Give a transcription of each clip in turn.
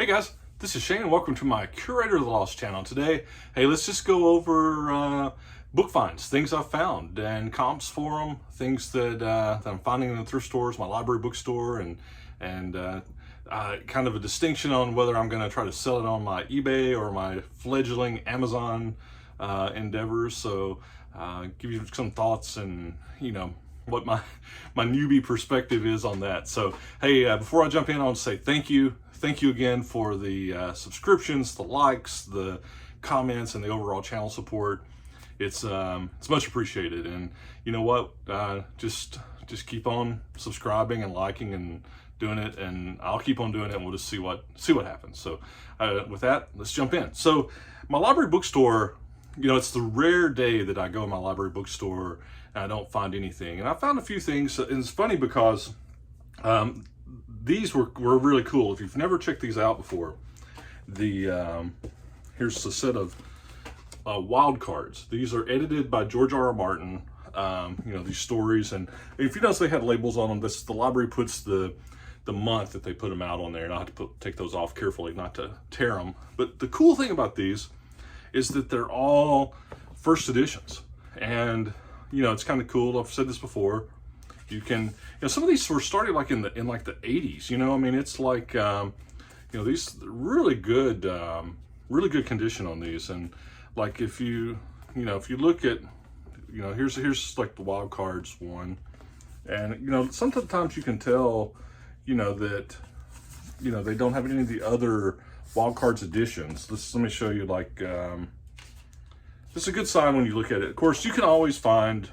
Hey guys, this is Shane. Welcome to my Curator of the Lost channel. Today, hey, let's just go over book finds, things I've found, and comps for them, things that I'm finding in the thrift stores, my library bookstore, and kind of a distinction on whether I'm going to try to sell it on my eBay or my fledgling Amazon endeavors. So, give you some thoughts and what my newbie perspective is on that. So, hey, before I jump in, I want to say thank you. Thank you again for the subscriptions, the likes, the comments, and the overall channel support. It's much appreciated. And you know what? Just keep on subscribing and liking and doing it, and I'll keep on doing it, and we'll just see what happens. So with that, let's jump in. So my library bookstore, it's the rare day that I go in my library bookstore and I don't find anything. And I found a few things, and it's funny because these were really cool. If you've never checked these out before, here's a set of wild cards. These are edited by George R.R. Martin. These stories, and if you notice, they had labels on them. The library puts the month that they put them out on there, and I have to take those off carefully not to tear them. But the cool thing about these is that they're all first editions, and it's kind of cool. I've said this before. You can, some of these were started like in the 80s. I mean, it's like, these really good condition on these. And like if you look at, here's like the wild cards one, and sometimes you can tell, that they don't have any of the other wild cards editions. Let me show you. Like, this is a good sign when you look at it. Of course, you can always find.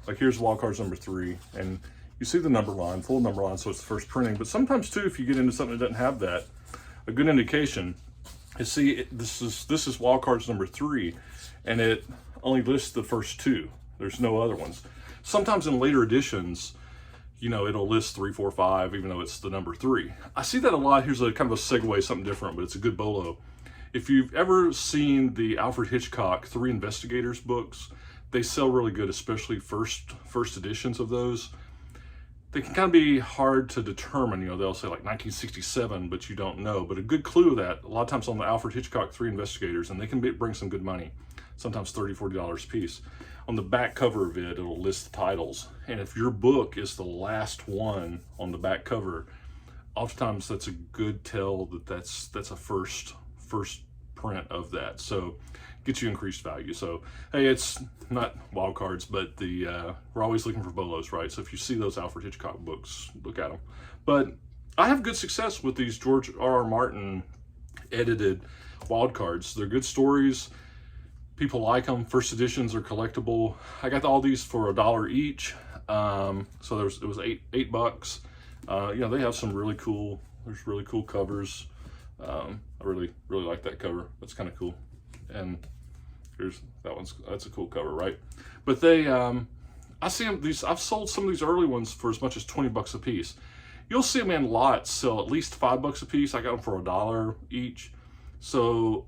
Like here's wild cards number 3, and you see the number line, full number line, so it's the first printing. But sometimes too, if you get into something that doesn't have that, a good indication is this is wild cards number 3, and it only lists the first 2. There's no other ones. Sometimes in later editions, it'll list 3, 4, 5, even though it's the number 3. I see that a lot. Here's a kind of a segue, something different, but it's a good bolo. If you've ever seen the Alfred Hitchcock 3 Investigators books, they sell really good, especially first editions of those. They can kind of be hard to determine. They'll say like 1967, but you don't know. But a good clue of that, a lot of times on the Alfred Hitchcock 3 Investigators, and they can bring some good money, sometimes $30, $40 a piece. On the back cover of it, it'll list the titles. And if your book is the last one on the back cover, oftentimes that's a good tell that that's a first print of that. So get you increased value. So hey, it's not wild cards, but we're always looking for bolos, right? So if you see those Alfred Hitchcock books, look at them. But I have good success with these George R.R. Martin edited wild cards. They're good stories. People like them. First editions are collectible. I got all these for $1 each. So it was $8. They have some really cool. There's really cool covers. I really like that cover. That's kind of cool. And here's that's a cool cover, right? But they I see them, I've sold some of these early ones for as much as $20 a piece. You'll see them in lots sell at least $5 a piece. I got them for $1 each. So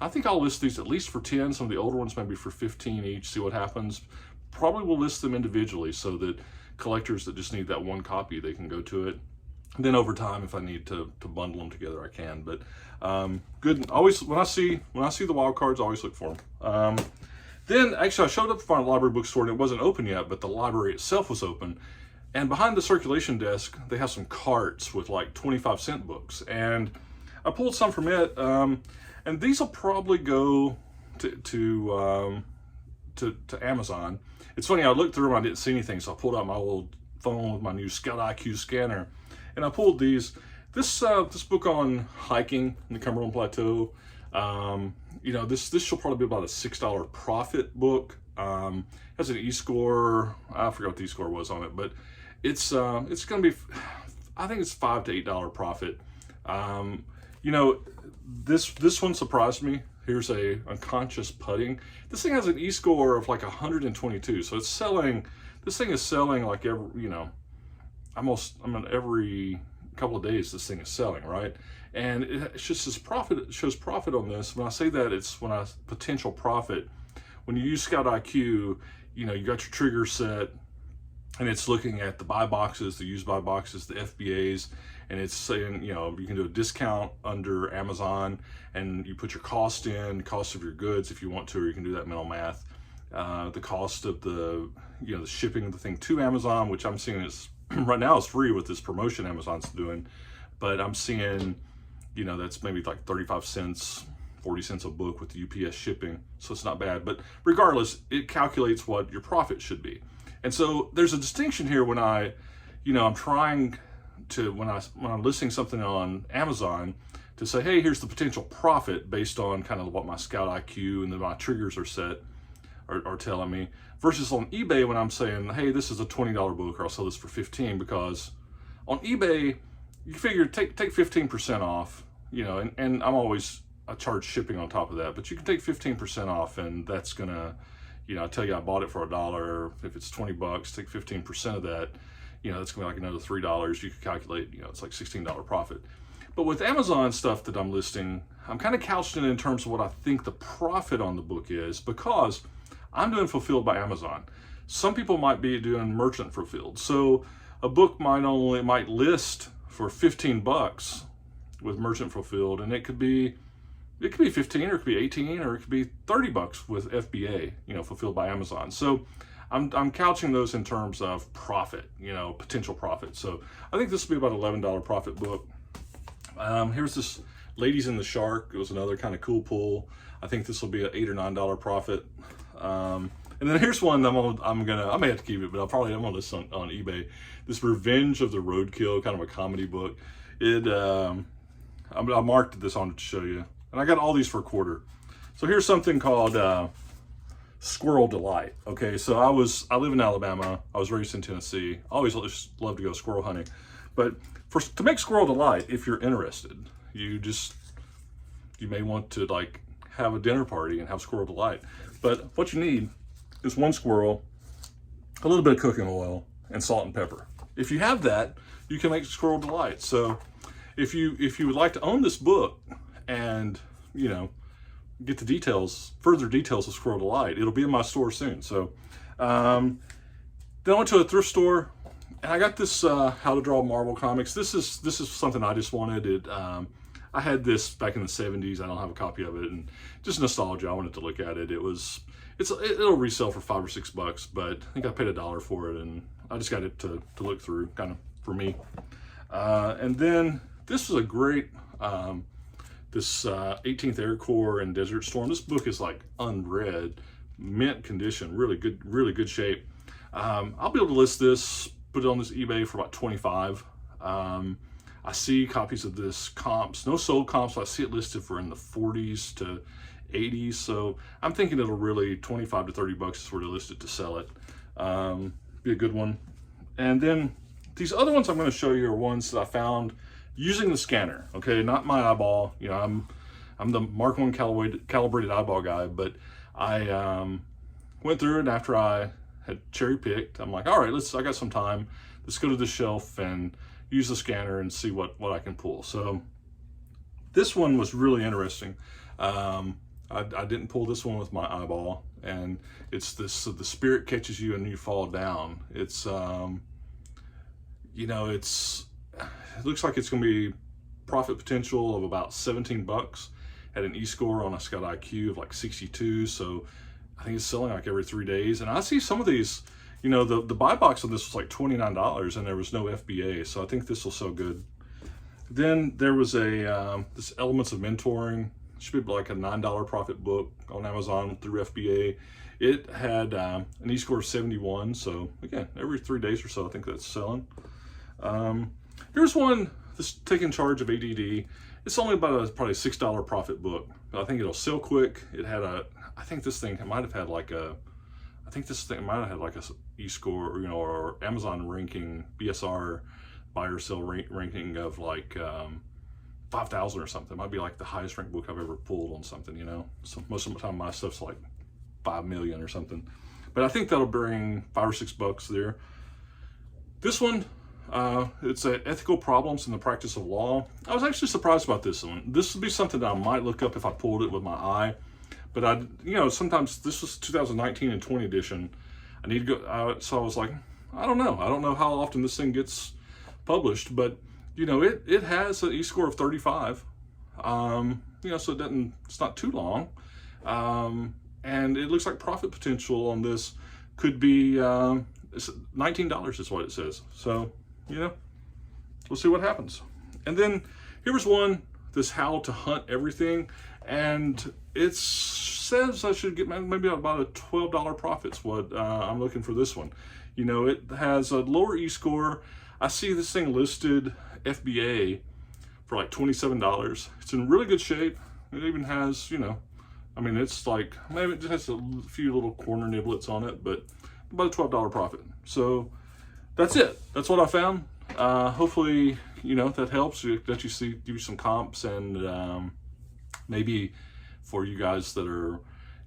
I think I'll list these at least for 10. Some of the older ones maybe for 15 each, see what happens. Probably will list them individually so that collectors that just need that one copy, they can go to it. And then over time, if I need to bundle them together, I can. But good. Always when I see the wild cards, I always look for them. Then actually, I showed up for my library bookstore and it wasn't open yet, but the library itself was open. And behind the circulation desk, they have some carts with like 25-cent books, and I pulled some from it. And these will probably go to Amazon. It's funny. I looked through them, I didn't see anything, so I pulled out my old phone with my new Scout IQ scanner. And I pulled these. This book on hiking in the Cumberland Plateau. This shall probably be about a $6 profit book. Has an E-score. I forgot what the E-score was on it, but it's going to be, I think it's $5 to $8 profit. This one surprised me. Here's a unconscious putting. This thing has an E-score of like 122, so it's selling. This thing is selling like every couple of days this thing is selling, right? And it shows profit on this. When I say that, it's potential profit. When you use Scout IQ, you got your trigger set, and it's looking at the buy boxes, the used buy boxes, the FBAs, and it's saying, you know, you can do a discount under Amazon, and you put your cost in, cost of your goods if you want to, or you can do that mental math. The cost of the, you know, the shipping of the thing to Amazon, which I'm seeing is right now is free with this promotion Amazon's doing, but I'm seeing, you know, that's maybe like 35 cents, 40 cents a book with the UPS shipping, so it's not bad. But regardless, it calculates what your profit should be. And so there's a distinction here when I'm trying to, when I'm listing something on Amazon, to say, hey, here's the potential profit based on kind of what my Scout IQ and then my triggers are set, are telling me, versus on eBay when I'm saying, hey, this is a $20 book, or I'll sell this for 15, because on eBay, you figure take 15% off, you know, and I charge shipping on top of that, but you can take 15% off, and that's gonna, you know, I tell you I bought it for $1. If it's 20 bucks, take 15% of that, you know, that's gonna be like another $3. You could calculate, you know, it's like $16 profit. But with Amazon stuff that I'm listing, I'm kind of couched in terms of what I think the profit on the book is, because I'm doing fulfilled by Amazon. Some people might be doing merchant fulfilled. So a book might list for 15 bucks with merchant fulfilled, and it could be 15, or it could be 18, or it could be 30 bucks with FBA, you know, fulfilled by Amazon. So I'm couching those in terms of profit, you know, potential profit. So I think this will be about $11 profit book. Here's this Ladies in the Shark. It was another kind of cool pull. I think this will be an $8 or $9 profit. And then here's one I may have to keep it, but I'm gonna list on eBay. This Revenge of the Roadkill, kind of a comedy book. I marked this on to show you, and I got all these for $1. So here's something called Squirrel Delight. Okay, so I live in Alabama. I was raised in Tennessee. I always love to go squirrel hunting, but to make Squirrel Delight, if you're interested, you may want to like have a dinner party and have Squirrel Delight. But what you need is one squirrel, a little bit of cooking oil, and salt and pepper. If you have that, you can make Squirrel Delight. So if you would like to own this book and, you know, get the further details of Squirrel Delight, it'll be in my store soon. So then I went to a thrift store, and I got this How to Draw Marvel comics. This is something I just wanted. I had this back in the 70s. I don't have a copy of it, and just nostalgia. I wanted to look at it. It'll resell for $5 or $6, but I think I paid $1 for it, and I just got it to look through, kind of for me. And then this was a great, this 18th Air Corps and Desert Storm. This book is like unread, mint condition, really good shape. I'll be able to list this, put it on this eBay for about $25. I see copies of this comps, no sold comps, I see it listed for in the 40s to 80s. So I'm thinking it'll really, 25 to 30 bucks is where they listed to sell it. Be a good one. And then these other ones I'm going to show you are ones that I found using the scanner. Okay, not my eyeball. You know, I'm the Mark 1 calibrated eyeball guy, but I went through it after I had cherry picked. I'm like, all right, I got some time. Let's go to the shelf and use the scanner and see what I can pull. So this one was really interesting. I didn't pull this one with my eyeball, and it's this, so the spirit catches you and you fall down. It's, you know, it looks like it's going to be profit potential of about 17 bucks at an E-score on a Scout IQ of like 62. So I think it's selling like every 3 days. And I see some of these, you know, the buy box of this was like $29 and there was no FBA. So I think this will sell good. Then there was this Elements of Mentoring. It should be like a $9 profit book on Amazon through FBA. It had an E-score of 71. So again, every 3 days or so, I think that's selling. Here's one, this Taking Charge of ADD. It's only about probably $6 profit book, but I think it'll sell quick. It had I think this thing might have had like a E-score, or, you know, or Amazon ranking, BSR buy or sell ranking of like 5,000 or something. It might be like the highest ranked book I've ever pulled on something, you know. So most of the time my stuff's like 5 million or something. But I think that'll bring $5 or $6 there. This one, it's Ethical Problems in the Practice of Law. I was actually surprised about this one. This would be something that I might look up if I pulled it with my eye. But you know, sometimes this was 2019 and 20 edition. I need to go, so I was like, I don't know. I don't know how often this thing gets published, but you know, it has an e-score of 35. You know, so it's not too long. And it looks like profit potential on this could be it's $19 is what it says. So, you know, we'll see what happens. And then here was one, this How to Hunt Everything, and it says I should get maybe about a $12 profit's what I'm looking for this one. You know, it has a lower e-score. I see this thing listed FBA for like $27. It's in really good shape. It even has, you know, I mean, it's like, maybe it just has a few little corner niblets on it, but about a $12 profit. So that's it. That's what I found. Hopefully, you know, that helps, that you see, give you some comps, and maybe for you guys that are,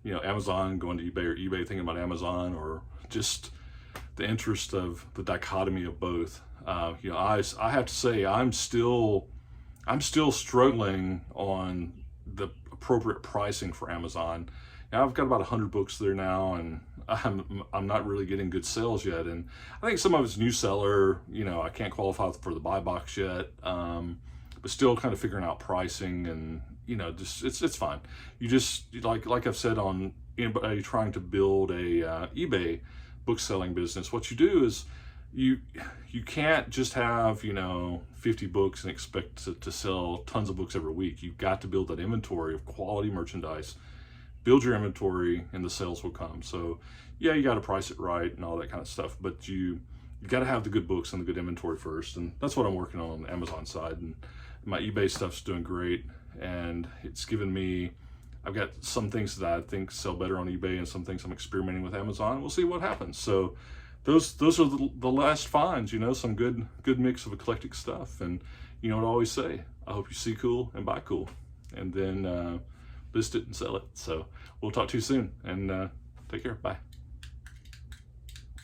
you know, Amazon, going to eBay, or eBay thinking about Amazon, or just the interest of the dichotomy of both. You know, I have to say, I'm still struggling on the appropriate pricing for Amazon. Now, I've got about 100 books there now, and I'm not really getting good sales yet. And I think some of it's new seller. You know, I can't qualify for the buy box yet, but still kind of figuring out pricing, and you know, just it's fine. You just like I've said on anybody trying to build a eBay book selling business, what you do is you can't just have, you know, 50 books and expect to sell tons of books every week. You've got to build that inventory of quality merchandise, build your inventory, and the sales will come. So yeah, you got to price it right and all that kind of stuff, but you got to have the good books and the good inventory first. And that's what I'm working on the Amazon side. And my eBay stuff's doing great, and it's given me, I've got some things that I think sell better on eBay, and some things I'm experimenting with Amazon. We'll see what happens. So those are the last finds, you know, some good mix of eclectic stuff. And you know what I always say, I hope you see cool and buy cool, and then list it and sell it. So we'll talk to you soon, and take care. Bye.